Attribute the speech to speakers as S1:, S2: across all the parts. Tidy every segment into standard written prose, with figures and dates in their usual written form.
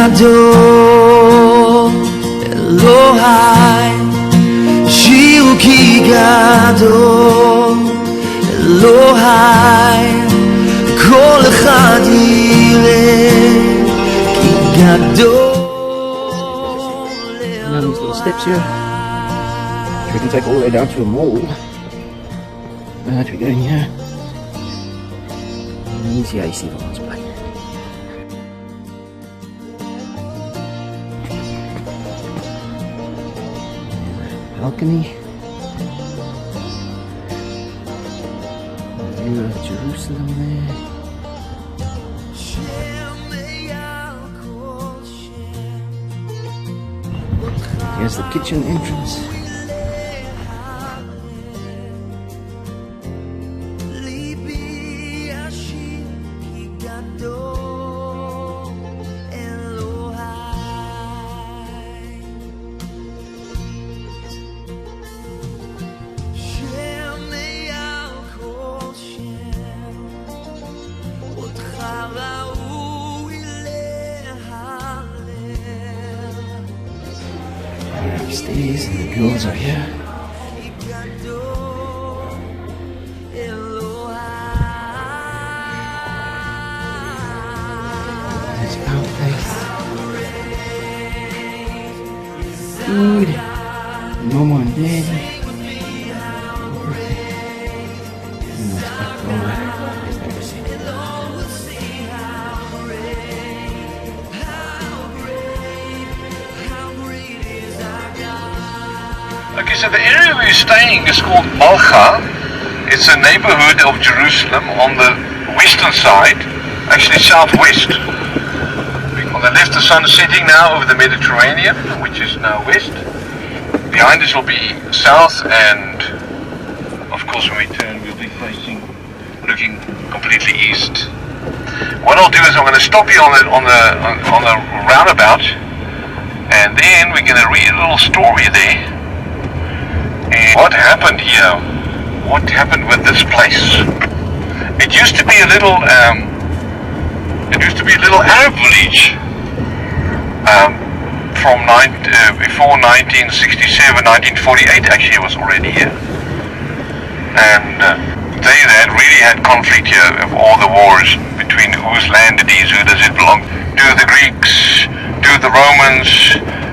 S1: גדול, אלוהי, שיר כי גדול, אלוהי, כל אחד יראה כי גדול.
S2: Now these little steps here, we can take all the way down to a mall. Right, we go in here. Easy AC for us, buddy. Balcony. View of Jerusalem there. Here's the kitchen entrance. Upstairs and the girls are here. There's our place. Food. Mama and Daddy. And that's back over. There's never seen it.
S3: Okay, so the area we're staying is called Malcha. It's a neighborhood of Jerusalem on the western side, actually southwest. On the left the sun is setting now over the Mediterranean, which is now west. Behind us will be south, and of course when we turn we'll be looking completely east. What I'll do is I'm going to stop you on the roundabout, and then we're going to read a little story there. And what happened here? What happened with this place? It used to be a little Arab village before 1967, 1948. Actually, it was already here, and they had really had conflict here of all the wars between whose land it is, who does it belong? Do the Greeks? Do the Romans?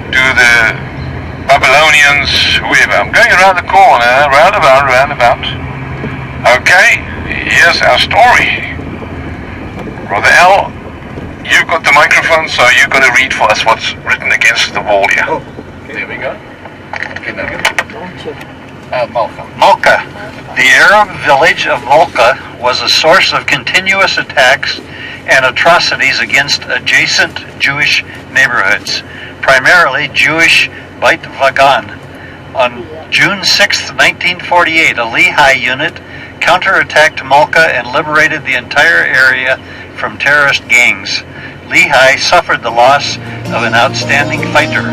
S3: Do the Babylonians, whoever. I'm going around the corner, roundabout. Okay, here's our story. Brother Al, you've got the microphone, so you're going to read for us what's written against the wall here. Oh, okay. There we go. Okay, now.
S4: Malcha. The Arab village of Malcha was a source of continuous attacks and atrocities against adjacent Jewish neighborhoods, primarily Jewish Beit Vagan. On June 6, 1948, a Lehi unit counterattacked Malcha and liberated the entire area from terrorist gangs. Lehi suffered the loss of an outstanding fighter.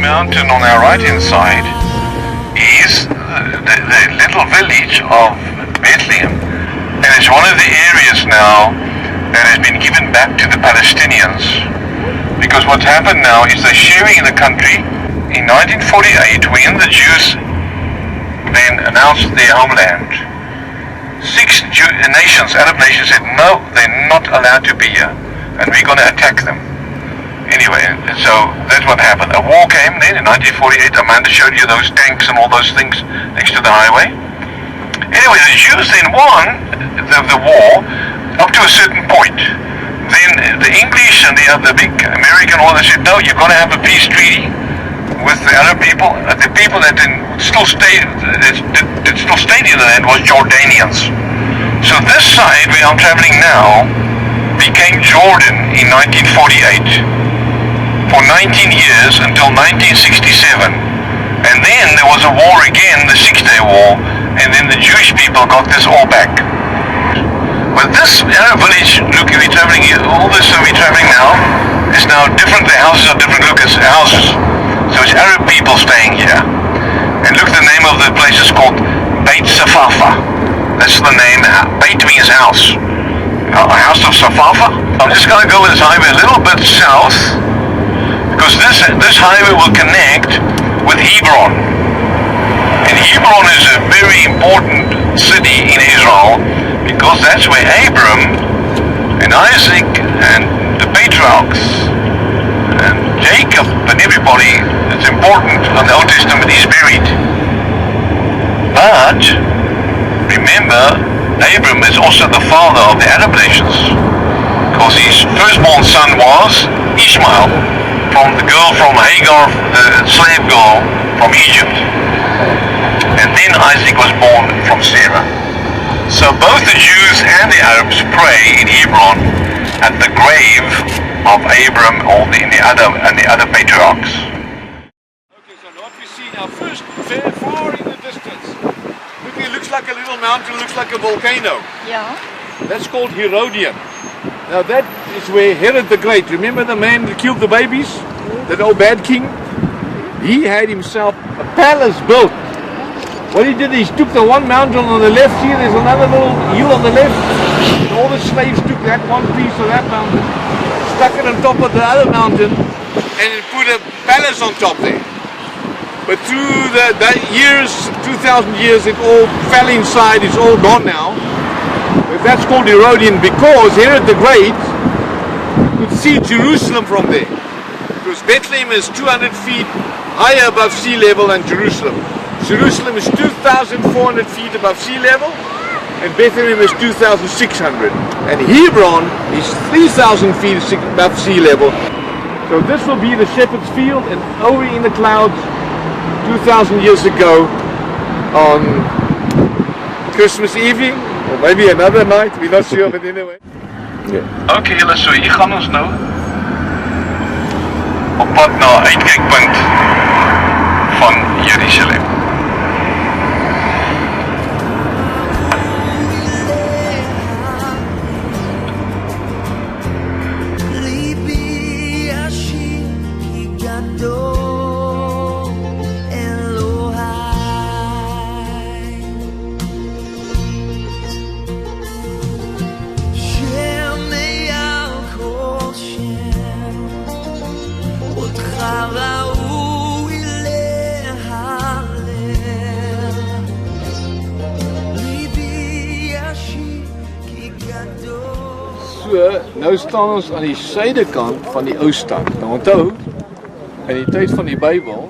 S3: Mountain on our right hand side is the little village of Bethlehem, and it's one of the areas now that has been given back to the Palestinians, because what's happened now is they're sharing the country. In 1948, when the Jews then announced their homeland, 6 Arab nations said no, they're not allowed to be here, and we're going to attack them. Anyway, so that's what happened. A war came then in 1948. Amanda showed you those tanks and all those things next to the highway. Anyway, the Jews then won the war up to a certain point. Then the English and the big American all they said, no, you've got to have a peace treaty with the Arab people. The people that still stayed in the land was Jordanians. So this side where I'm traveling now became Jordan in 1948 for 19 years until 1967, And then there was a war again, the 6-Day War, and then the Jewish people got this all back. But this Arab village, look, if you're traveling here, all this we're traveling now, is now different. The houses are different, look, it's houses. So it's Arab people staying here. And look, the name of the place is called Beit Safafa. That's the name. Beit means house. A house of Safafa. I'm just going to go with this highway a little bit south, because this highway will connect with Hebron. And Hebron is a very important city in Israel, because that's where Abram and Isaac and the patriarchs and Jacob and everybody that's important on the Old Testament is buried. But remember, Abram is also the father of the Arab nations, because his firstborn son was Ishmael, from the girl from Hagar, the slave girl from Egypt. And then Isaac was born from Sarah. So both the Jews and the Arabs pray in Hebron at the grave of Abram or the other patriarchs.
S5: Okay, so what we see now, first, very far in the distance, look, it looks like a little mountain, looks like a volcano.
S6: Yeah.
S5: That's called Herodian. Now that is where Herod the Great, remember the man that killed the babies? That old bad king? He had himself a palace built. What he did is he took the one mountain on the left here, there's another little hill on the left, and all the slaves took that one piece of that mountain, stuck it on top of the other mountain, and it put a palace on top there. But through the years, 2,000 years, it all fell inside, it's all gone now. But that's called Herodian because Herod the Great could see Jerusalem from there. Because Bethlehem is 200 feet higher above sea level than Jerusalem. Jerusalem is 2,400 feet above sea level, and Bethlehem is 2,600. And Hebron is 3,000 feet above sea level. So this will be the shepherd's field, and over in the clouds, 2,000 years ago, on Christmas evening, or maybe another night, we're not sure, but anyway.
S3: Okay, julle, so hier gaan ons nou op pad na uitkykpunt van Jerusalem.
S1: ליבי השיר כי גדול אלוהי שם מעל כל שם אותך ראוי להלל ליבי השיר כי גדול.
S5: So, nou staan ons aan die suidekant van die ou stad. Nou onthou, in die tyd van die Bybel,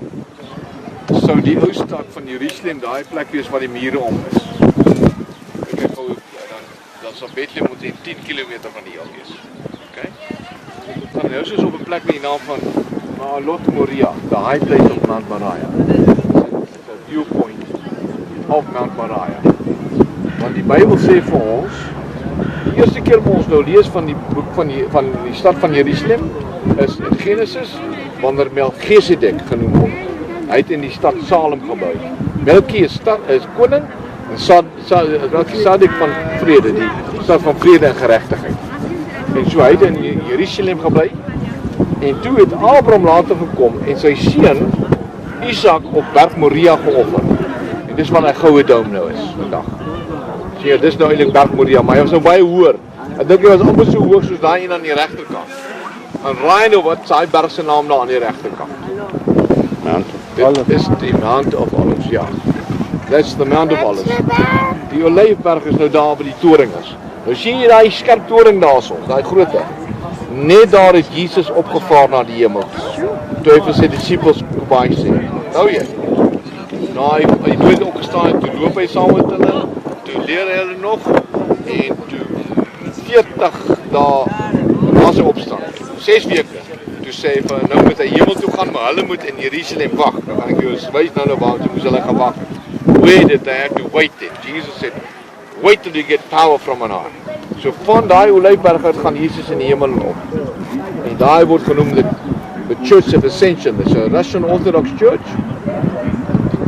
S5: sou die ou stad van Jerusalem daai plek wees waar die mure om is. Kyk hoe dan sal Bethlehem moet 10 km van die heel wees. Okay? Dan nou is ons op 'n plek met die naam van Ma'alot Moriah, the high place of Mount Moriah. It's a viewpoint of Mount Moriah. Want die Bybel sê vir ons, die eerste keer wat ons nou lees van die boek van die stad van Jerusalem is in Genesis, wanneer Melchizedek genoem word. Hy het in die stad Salem gebou. Melchi is koning en Melchizedek van vrede, die stad van vrede en geregtigheid. En so hy het in Jerusalem gebly. En toe het Abraham later gekom en sy seun Isak op berg Moriah geoffer. En dis waar hy goue dom nou is vandag. Ja, dis nou eintlik berg Moriah, maar hy was nou baie hoër. Ek dink hy was amper so hoog soos daai een aan die regterkant. En raai nou wat sy berg se naam daar aan die regterkant. Dit is die Mount of Olives, ja. That's the Mount of Olives. Die Olyfberg is nou daar by die toring is. Nou sien jy daai skerp toring daarso, daai groot ding. Net daar het Jesus opgevaar na die hemel. Toe hy vir sy disippels baie sê. Nou jy. Nou hy nooit opgestaan het, toe loop hy saam met hulle. Toe leer hulle nog en toe 40 dae na sy opstand, 6 weke, toe sê hy van nou moet hy hemel toe gaan, maar hulle moet in Jerusalem wag. Nou gaan ek jou wys nou waar toe moes hulle gaan wag. Where did they have to wait then? Jesus said, wait till you get power from on high. So van daai Olyfberg uit gaan Jesus in die hemel op. En daai word genoem the Church of Ascension. It's a Russian Orthodox Church.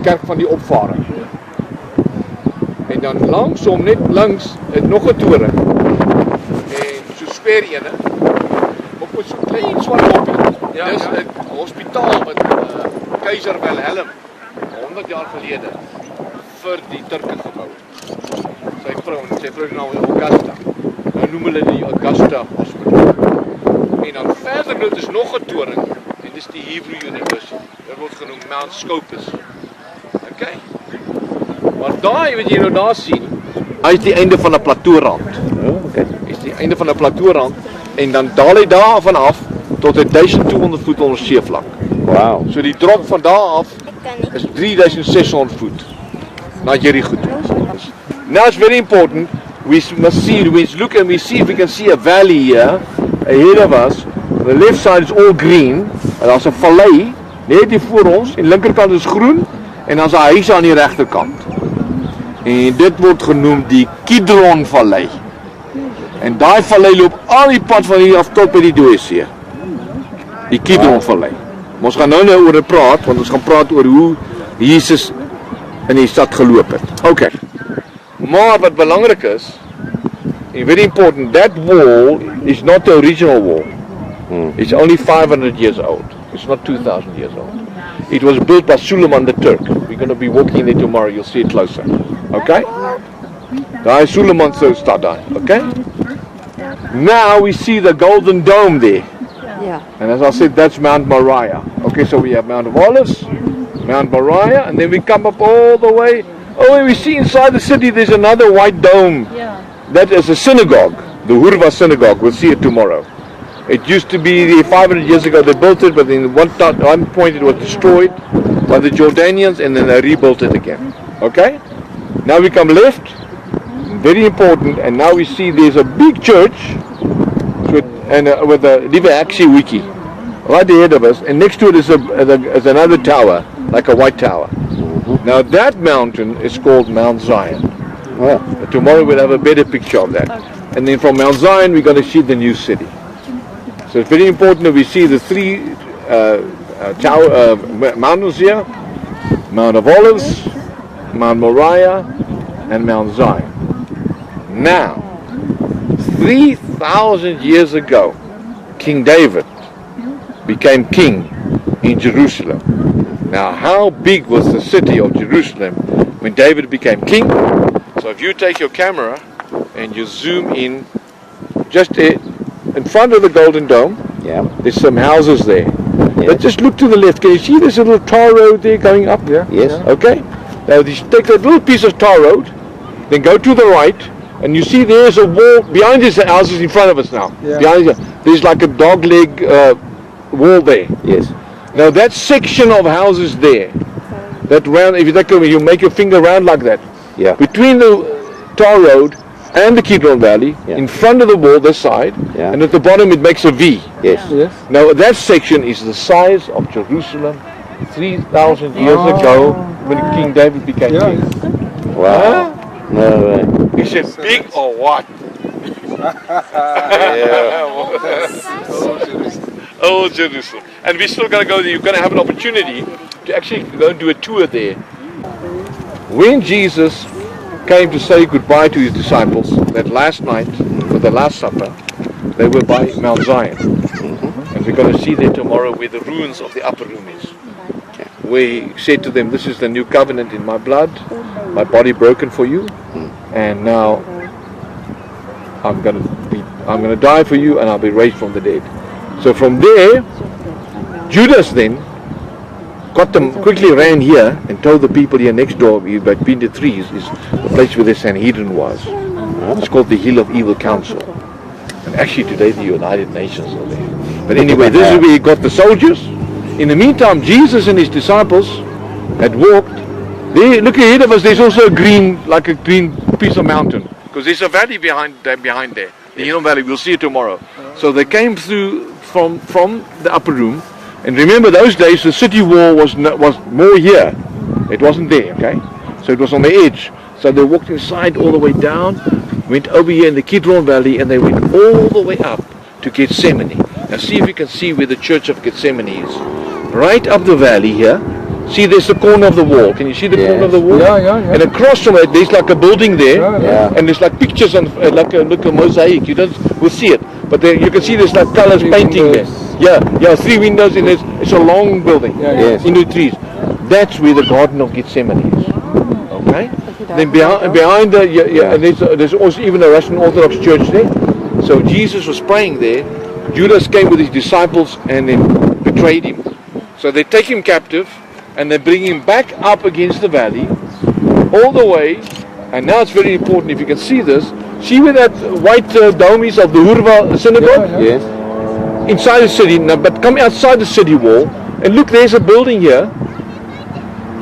S5: kerk van die opvaring. En dan langsom, net langs, het nog 'n toring. En so square ene, op so 'n klein swart koppie. Dis 'n hospitaal wat Keizer Wilhelm 100 jaar gelede vir die Turke gebou het. Sy vrou naam is Augusta. Nou noem hulle die Augusta Hospital. En dan verder nou is nog 'n toring en dis die Hebrew University. Dit word genoem Mount Scopus. Okay. Maar daai wat jy nou daar sien, hy is die einde van 'n plateaurand.
S2: Okay.
S5: Is die einde van 'n plateaurand en dan daal hy daar vanaf tot 1200 voet onder seevlak.
S2: Wow.
S5: So die drop van daar af is 3600 voet na Jericho toe. Now it's very important. We must see, we look and we see if we can see a valley here ahead of us. The left side is all green. En daar's 'n vallei net hier voor ons. En linkerkant is groen en daar's 'n huis aan die regterkant. En dit word genoem die Kidron Vallei. En daai vallei loop al die pad van hier af tot by die Dooie See. Die Kidron Vallei. Ons gaan nou oor dit praat, want ons gaan praat oor hoe Jesus in die stad geloop het. Okay. Maar wat belangrik is, and very important, that wall is not the original wall. It's only 500 years old. It's not 2,000 years old. It was built by Suleiman the Turk. We're going to be walking there tomorrow. You'll see it closer. Okay? Daar is Suleiman se stad daar. Okay? Now we see the golden dome there.
S6: Yeah.
S5: And as I said, that's Mount Moriah. Okay, so we have Mount of Olives, Mount Moriah, and then we come up all the way. Oh, and we see inside the city there's another white dome.
S6: Yeah.
S5: That is a synagogue, the Hurva synagogue. We'll see it tomorrow. It used to be there 500 years ago. They built it, but in one point it was destroyed by the Jordanians, and then they rebuilt it again. Okay? Now we come left, very important, and now we see there's a big church with a Lieve Axe wiki right ahead of us, and next to it is another tower, like a white tower. Now that mountain is called Mount Zion. Tomorrow we'll have a better picture of that. And then from Mount Zion we're going to see the new city. So it's very important that we see the three mountains here: Mount of Olives, Mount Moriah, and Mount Zion. Now, 3,000 years ago, King David became king in Jerusalem. Now, how big was the city of Jerusalem when David became king? So if you take your camera and you zoom in just in front of the Golden Dome, there's some houses there. But just look to the left. Can you see this little tar road there going up?
S2: Yes.
S5: Okay. Now you take that little piece of tar road, then go to the right, and you see there's a wall behind these houses in front of us now. Behind there's like a dog leg wall there.
S2: Yes.
S5: Now that section of houses there, that round, if you take you make your finger round like that.
S2: Yeah.
S5: Between the tar road and the Kidron Valley, in front of the wall, this side, and at the bottom it makes a V.
S2: Yes.
S5: Now that section is the size of Jerusalem 3,000 years ago when King David became king.
S2: Wow. No way.
S5: He said, big or what? Old Jerusalem. And we're still going to go there. You're going to have an opportunity to actually go and do a tour there. When Jesus came to say goodbye to his disciples, that last night, for the Last Supper, they were by Mount Zion. And we're going to see there tomorrow where the ruins of the upper room is. Where he said to them, this is the new covenant in my blood, my body broken for you, and now I'm going to die for you, and I'll be raised from the dead. So from there, Judas then got them, quickly ran here and told the people here next door, between the trees, is the place where the Sanhedrin was. It's called the Hill of Evil Counsel. And actually today the United Nations are there. But anyway, this is where he got the soldiers. In the meantime, Jesus and his disciples had walked. There, look ahead of us, there's also a green piece of mountain. Because there's a valley behind there, the Hinnom Valley. We'll see it tomorrow. So they came through from the upper room. And remember, those days the city wall was more here. It wasn't there, okay? So it was on the edge. So they walked inside all the way down, went over here in the Kidron Valley, and they went all the way up to Gethsemane. Now see if you can see where the Church of Gethsemane is. Right up the valley here, See, there's the corner of the wall. Can you see the corner of the wall?
S2: Yeah.
S5: And across from it, there's like a building there,
S2: Yeah.
S5: and there's like pictures on like a mosaic. You will see it, but there, you can see there's like colors painting
S2: windows.
S5: there. Yeah, 3 windows in it. It's a long building.
S2: Yes.
S5: In the trees. That's where the Garden of Gethsemane is. Okay. Then behind the and there's also even a Russian Orthodox church there. So Jesus was praying there. Judas came with his disciples and then betrayed him. So they take him captive and they bring him back up against the valley, all the way. And now it's very important, if you can see this, see where that white dome is of the Hurva synagogue?
S2: Yes.
S5: Inside the city, now, but come outside the city wall, and look, there's a building here.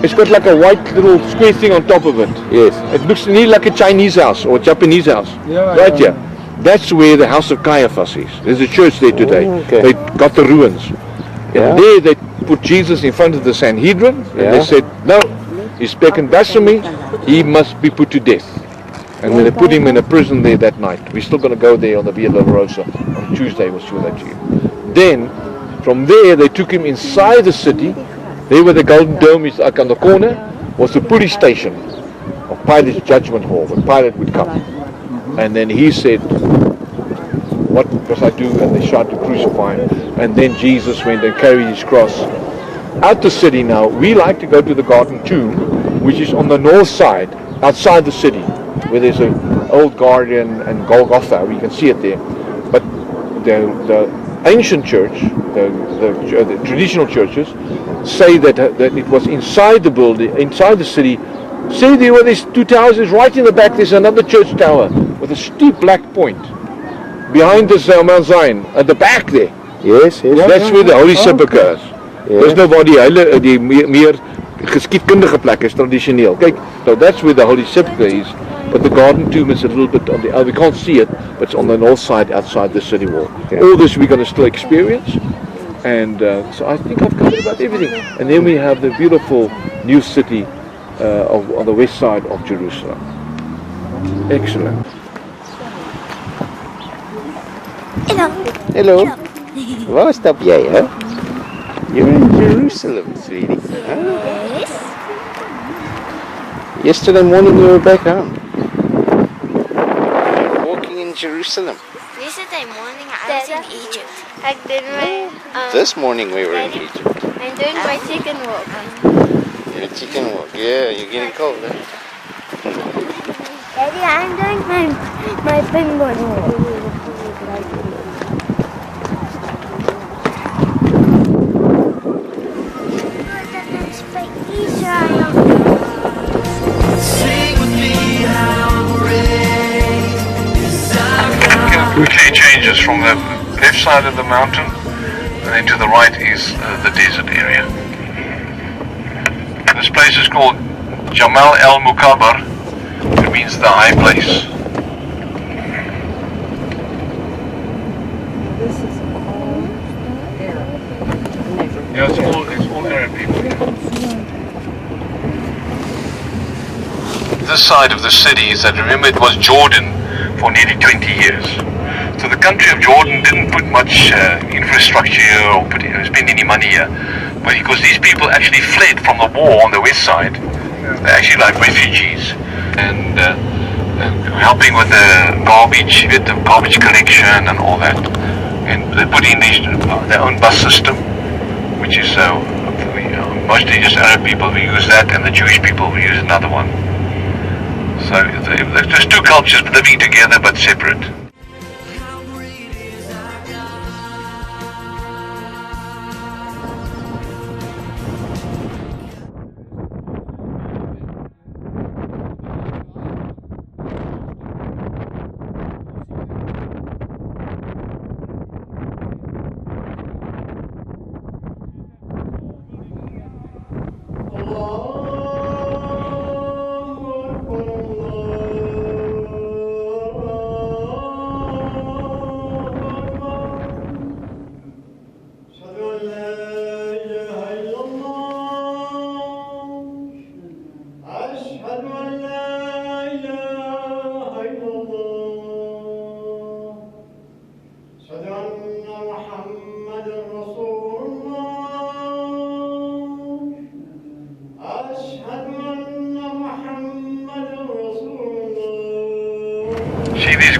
S5: It's got like a white little square thing on top of it.
S2: Yes.
S5: It looks nearly like a Chinese house or a Japanese house. Right here. That's where the house of Caiaphas is. There's a church there today.
S2: Oh, okay.
S5: They got the ruins.
S2: Yeah.
S5: And there they put Jesus in front of the Sanhedrin, and they said, no, he's spoken blasphemy, he must be put to death. And then they put him in a prison there that night. We're still going to go there on the Via Dolorosa on Tuesday, we'll show that to you. Then, from there, they took him inside the city. There where the Golden Dome is, like on the corner, was the police station of Pilate's judgment hall, where Pilate would come. And then he said, what must I do? And they tried to crucify him. And then Jesus went and carried his cross out the city. Now, we like to go to the Garden Tomb, which is on the north side, outside the city, where there's an old garden and Golgotha. We can see it there. But the ancient church, the traditional churches, say that it was inside the building, inside the city. See there where there's 2 towers, is right in the back there's another church tower with a steep black point. Behind this Mount Zion, at the back there.
S2: Yes.
S5: That's where the Holy Sepulchre is. There's no waar die meer geskiedkundige plek is traditioneel. Kyk, so that's where the Holy Sepulchre is. But the Garden Tomb is a little bit on the we can't see it, but it's on the north side outside the city wall.
S2: Okay.
S5: All this we're going to still experience. And so I think I've covered about everything. And then we have the beautiful new city on the west side of Jerusalem. Excellent.
S2: Hello. Waar stap jij, hè? You're in Jerusalem, sweetie. Huh?
S6: Yes.
S2: Yesterday morning you were back home. Walking in Jerusalem.
S6: Yesterday morning I was in Egypt. Ek doen my
S2: This morning we were in Egypt.
S6: I'm doing my chicken walk.
S2: Your chicken walk. Yeah, you're getting cold, huh?
S6: Daddy, I'm doing my penguin walk.
S1: Sing with me how great is our God.
S3: Quickly changes from the left side of the mountain, and then to the right is the desert area. This place is called Jamal El Mukabar. It means the high place. Yeah, it's all Arab people. This side of the city is that, remember, it was Jordan for nearly 20 years. So the country of Jordan didn't put much infrastructure or spend any money here. But because these people actually fled from the war on the west side, they're actually like refugees. And helping with the garbage collection and all that. And they put in their own bus system, which is mostly just Arab people who use that, and the Jewish people who use another one. So there's two cultures living together but separate.
S1: How great is our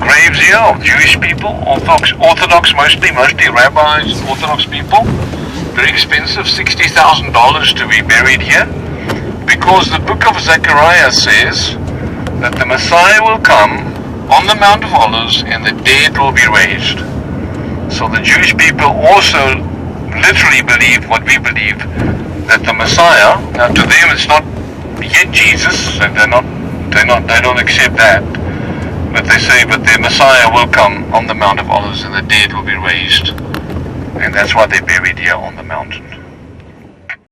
S3: graves here of Jewish people, Orthodox mostly rabbis, Orthodox people. Very expensive, $60,000 to be buried here, because the book of Zechariah says that the Messiah will come on the Mount of Olives and the dead will be raised. So the Jewish people also literally believe what we believe, that the Messiah, now to them it's not yet Jesus, and they don't accept that, but they say, but the Messiah will come on the Mount of Olives and the dead will be raised, and that's why they're buried here on the mountain.